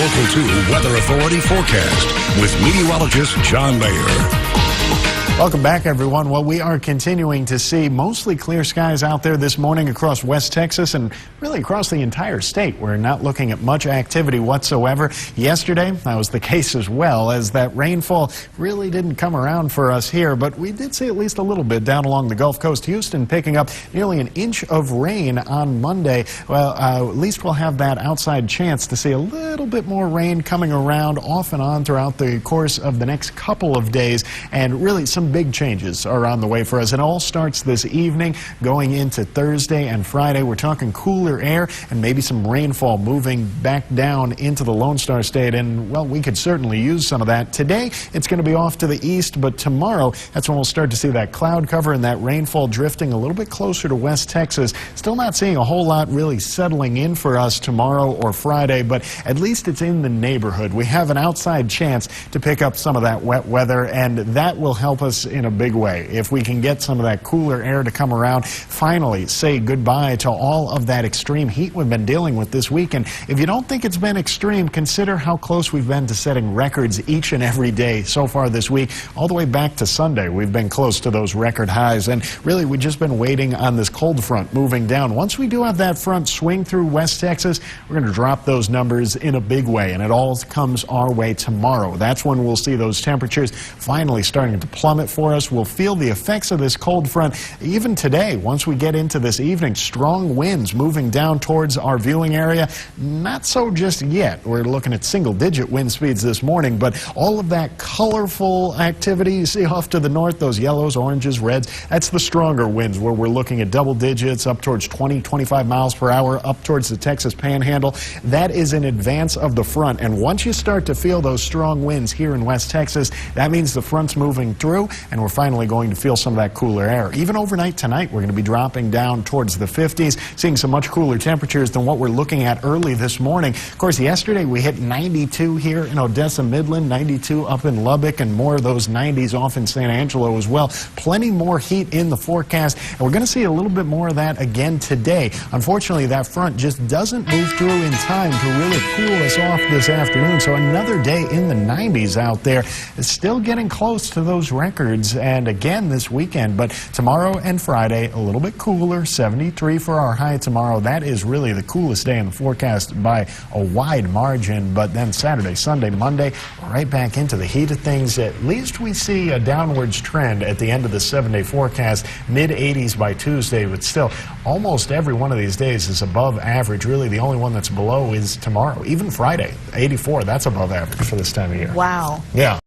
Local 2 Weather Authority forecast with meteorologist John Mayer. Welcome back, everyone. Well, we are continuing to see mostly clear skies out there this morning across West Texas and really across the entire state. We're not looking at much activity whatsoever. Yesterday, that was the case as well, as that rainfall really didn't come around for us here, but we did see at least a little bit down along the Gulf Coast. Houston picking up nearly an inch of rain on Monday. Well, at least we'll have that outside chance to see a little bit more rain coming around off and on throughout the course of the next couple of days, and really some big changes are on the way for us. It all starts this evening going into Thursday and Friday. We're talking cooler air and maybe some rainfall moving back down into the Lone Star State, and well, we could certainly use some of that. Today it's going to be off to the east, but tomorrow that's when we'll start to see that cloud cover and that rainfall drifting a little bit closer to West Texas. Still not seeing a whole lot really settling in for us tomorrow or Friday, but at least it's in the neighborhood. We have an outside chance to pick up some of that wet weather, and that will help us in a big way. If we can get some of that cooler air to come around, finally say goodbye to all of that extreme heat we've been dealing with this weekend. If you don't think it's been extreme, consider how close we've been to setting records each and every day so far this week. All the way back to Sunday, we've been close to those record highs, and really we've just been waiting on this cold front moving down. Once we do have that front swing through West Texas, we're going to drop those numbers in a big way, and it all comes our way tomorrow. That's when we'll see those temperatures finally starting to plummet for us. We'll feel the effects of this cold front even today. Once we get into this evening, strong winds moving down towards our viewing area. Not so just yet. We're looking at single-digit wind speeds this morning, but all of that colorful activity you see off to the north, those yellows, oranges, reds, that's the stronger winds where we're looking at double digits up towards 20, 25 miles per hour up towards the Texas Panhandle. That is in advance of the front, and once you start to feel those strong winds here in West Texas, that means the front's moving through, and we're finally going to feel some of that cooler air. Even overnight tonight, we're going to be dropping down towards the 50s, seeing some much cooler temperatures than what we're looking at early this morning. Of course, yesterday we hit 92 here in Odessa, Midland, 92 up in Lubbock, and more of those 90s off in San Angelo as well. Plenty more heat in the forecast, and we're going to see a little bit more of that again today. Unfortunately, that front just doesn't move through in time to really cool us off this afternoon, so another day in the 90s out there is still getting close to those records, and again this weekend. But tomorrow and Friday, a little bit cooler, 73 for our high tomorrow. That is really the coolest day in the forecast by a wide margin. But then Saturday, Sunday, Monday, right back into the heat of things. At least we see a downwards trend at the end of the 7-day forecast, mid-80s by Tuesday, but still almost every one of these days is above average. Really the only one that's below is tomorrow. Even Friday, 84, that's above average for this time of year. Wow. Yeah.